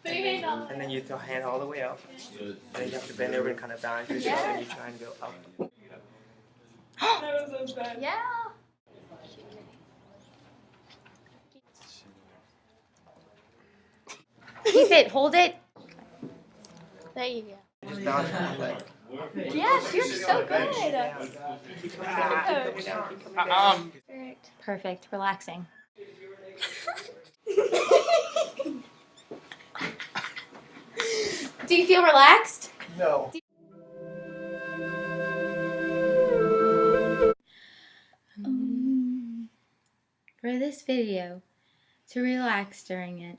And then you throw hand all the way up. And then you have to bend over and kind of balance yourself, and you try and go up. Yeah. Keep it. Hold it. There you go. Just balance one leg. Yes, you're so good. Keep coming down, keep coming down, keep coming down. Perfect. Relaxing. Do you feel relaxed? No. For this video, to relax during it,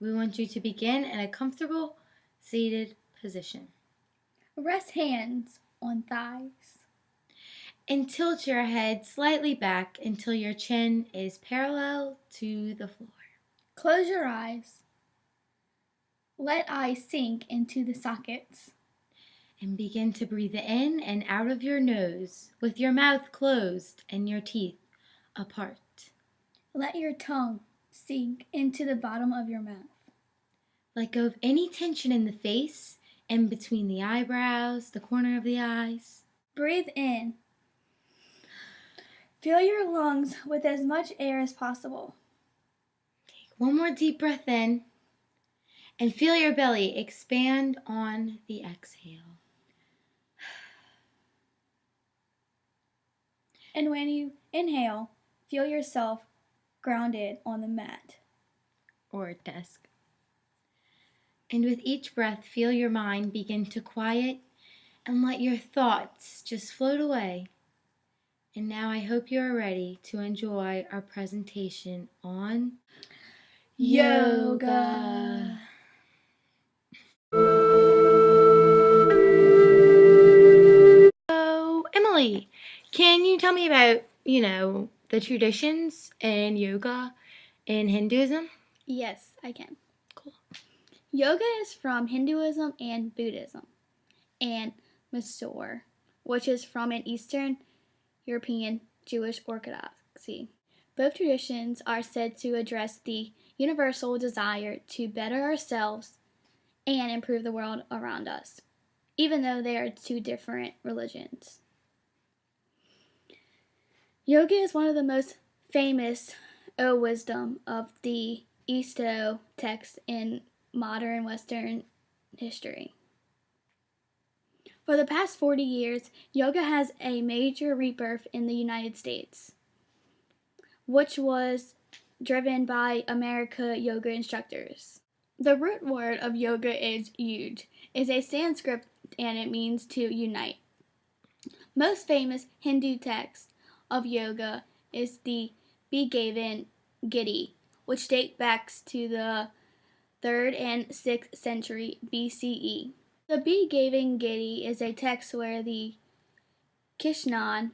we want you to begin in a comfortable seated position. Rest hands on thighs. And tilt your head slightly back until your chin is parallel to the floor. Close your eyes. Let eyes sink into the sockets. And begin to breathe in and out of your nose with your mouth closed and your teeth apart. Let your tongue sink into the bottom of your mouth. Let go of any tension in the face and between the eyebrows, the corner of the eyes. Breathe in. Fill your lungs with as much air as possible. Take one more deep breath in and feel your belly expand on the exhale. And when you inhale, feel yourself grounded on the mat or desk. And with each breath, feel your mind begin to quiet and let your thoughts just float away. And now I hope you are ready to enjoy our presentation on yoga. So, Emily, can you tell me about, the traditions in yoga in Hinduism? Yes, I can. Cool. Yoga is from Hinduism and Buddhism, and Mysore, which is from an Eastern European Jewish orthodoxy. Both traditions are said to address the universal desire to better ourselves and improve the world around us, even though they are two different religions. Yoga is one of the most famous wisdom of the Easto text in modern Western history. For the past 40 years, yoga has a major rebirth in the United States, which was driven by American yoga instructors. The root word of yoga is yuj. It's a Sanskrit and it means to unite. Most famous Hindu text of yoga is the Bhagavad Gita, which dates back to the 3rd and 6th century BCE. The Bhagavad Gita is a text where the Krishna,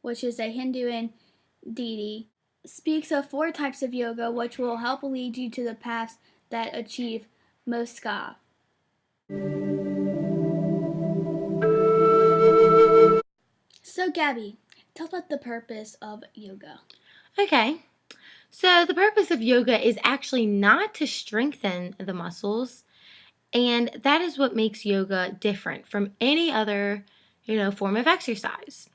which is a Hindu deity, speaks of 4 types of yoga which will help lead you to the paths that achieve moksha. So Gabby, tell us about the purpose of yoga. Okay. So the purpose of yoga is actually not to strengthen the muscles, and that is what makes yoga different from any other, form of exercise.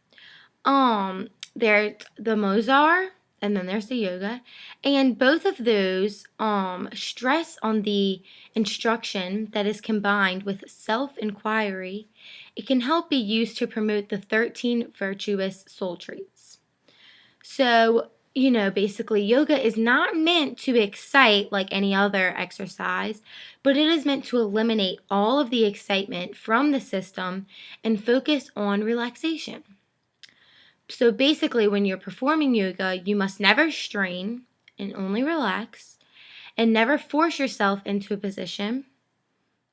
There's the Mozar, and then there's the yoga, and both of those stress on the instruction that is combined with self-inquiry. It can help be used to promote the 13 virtuous soul traits. So, basically yoga is not meant to excite like any other exercise, but it is meant to eliminate all of the excitement from the system and focus on relaxation. So basically, when you're performing yoga, you must never strain and only relax, and never force yourself into a position,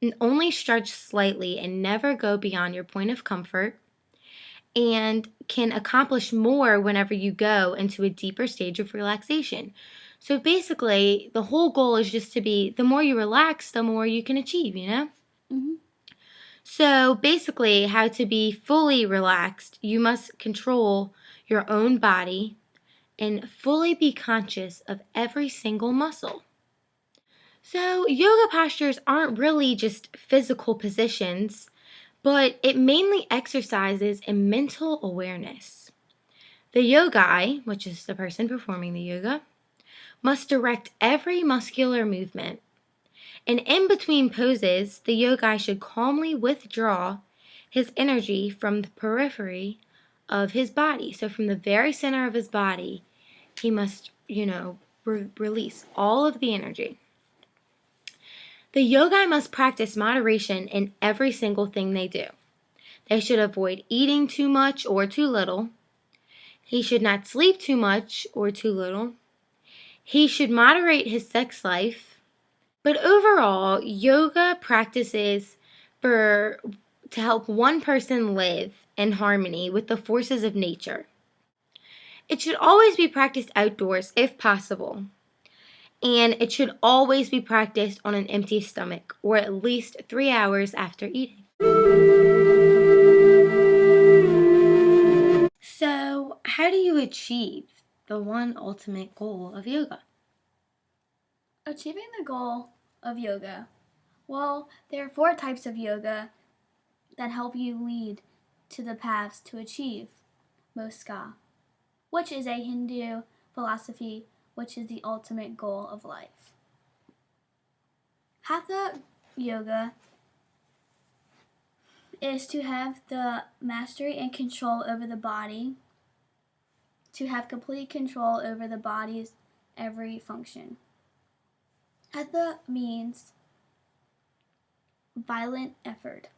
and only stretch slightly and never go beyond your point of comfort, and can accomplish more whenever you go into a deeper stage of relaxation. So basically, the whole goal is just to be, the more you relax, the more you can achieve, Mm-hmm. So basically, how to be fully relaxed, you must control your own body and fully be conscious of every single muscle. So, yoga postures aren't really just physical positions, but it mainly exercises a mental awareness. The yogi, which is the person performing the yoga, must direct every muscular movement. And in between poses, the yogi should calmly withdraw his energy from the periphery of his body. So, from the very center of his body, he must, release all of the energy. The yogi must practice moderation in every single thing they do. They should avoid eating too much or too little. He should not sleep too much or too little. He should moderate his sex life. But overall, yoga practices to help one person live in harmony with the forces of nature. It should always be practiced outdoors if possible. And it should always be practiced on an empty stomach or at least 3 hours after eating. So, how do you achieve the one ultimate goal of yoga? Achieving the goal of yoga. Well, there are 4 types of yoga that help you lead to the paths to achieve Moksha, which is a Hindu philosophy which is the ultimate goal of life. Hatha yoga is to have the mastery and control over the body, to have complete control over the body's every function. Hatha means violent effort.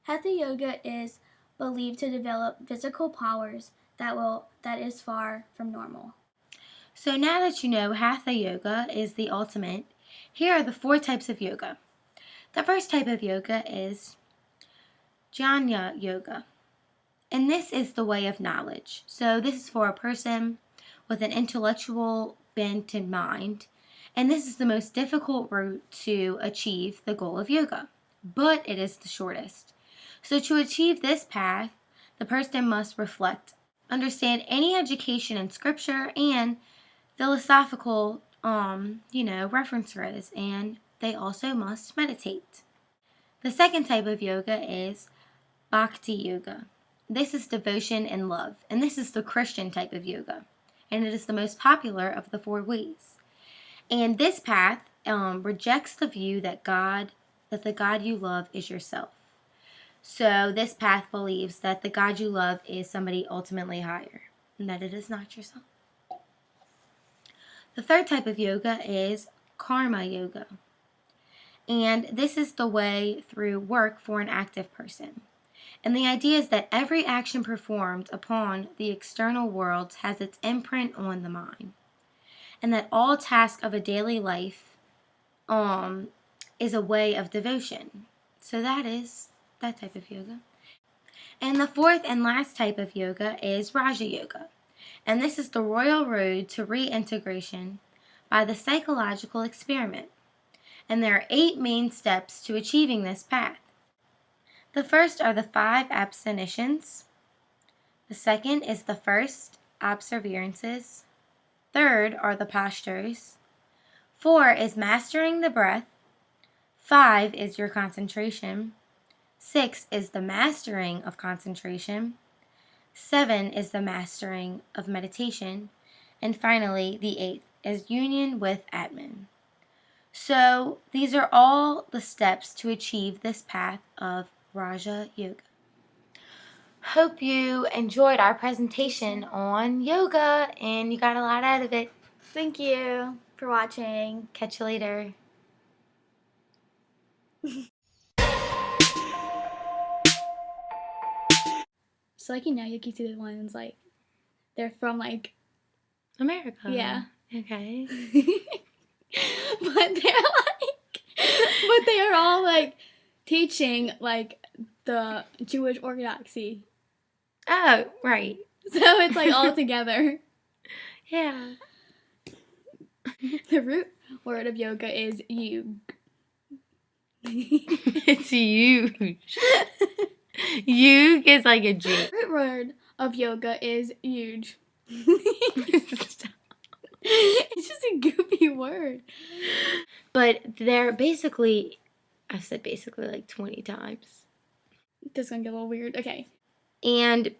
Hatha yoga is believed to develop physical powers that is far from normal. So now that you know Hatha yoga is the ultimate, here are the 4 types of yoga. The first type of yoga is Jnana yoga. And this is the way of knowledge. So this is for a person with an intellectual bent in mind. And this is the most difficult route to achieve the goal of yoga. But it is the shortest. So to achieve this path, the person must reflect, understand any education in scripture and philosophical, references, and they also must meditate. The second type of yoga is Bhakti yoga. This is devotion and love, and this is the Christian type of yoga, and it is the most popular of the 4 ways. And this path rejects the view that the God you love is yourself. So this path believes that the God you love is somebody ultimately higher, and that it is not yourself. The third type of yoga is Karma yoga. And this is the way through work for an active person. And the idea is that every action performed upon the external world has its imprint on the mind. And that all tasks of a daily life is a way of devotion. So that is that type of yoga. And the fourth and last type of yoga is Raja yoga. And this is the royal road to reintegration by the psychological experiment. And there are 8 main steps to achieving this path. The first are the 5 abstinences. The second is the first observances. Third are the postures. 4 is mastering the breath. 5 is your concentration. 6 is the mastering of concentration. 7 is the mastering of meditation. And finally, the 8th is union with Atman. So these are all the steps to achieve this path of Raja Yoga. Hope you enjoyed our presentation on yoga and you got a lot out of it. Thank you for watching. Catch you later. So you can see the ones they're from America. Yeah. Okay. but they are all teaching the Jewish orthodoxy. Oh, right. So it's all together. Yeah. The root word of yoga is yug. It's huge. Yug is like a G. The root word of yoga is huge. It's just a goofy word. But they're basically, I've said basically like 20 times. This is gonna get a little weird. Okay. And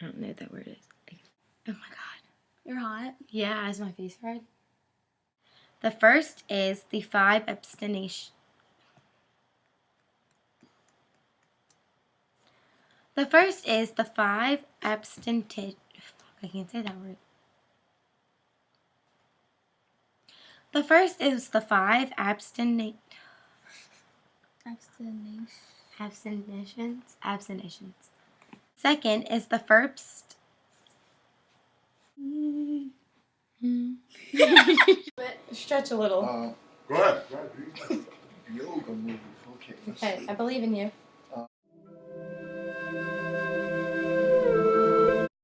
I don't know what that word is. Oh my God. You're hot. Yeah, is my face red? The first is the 5 abstination. The first is the 5 abstinent. I can't say that word. The first is the 5 abstinent. Abstination. Second is the first. Stretch a little. Go ahead. Yoga movies. Okay. Okay, I believe in you.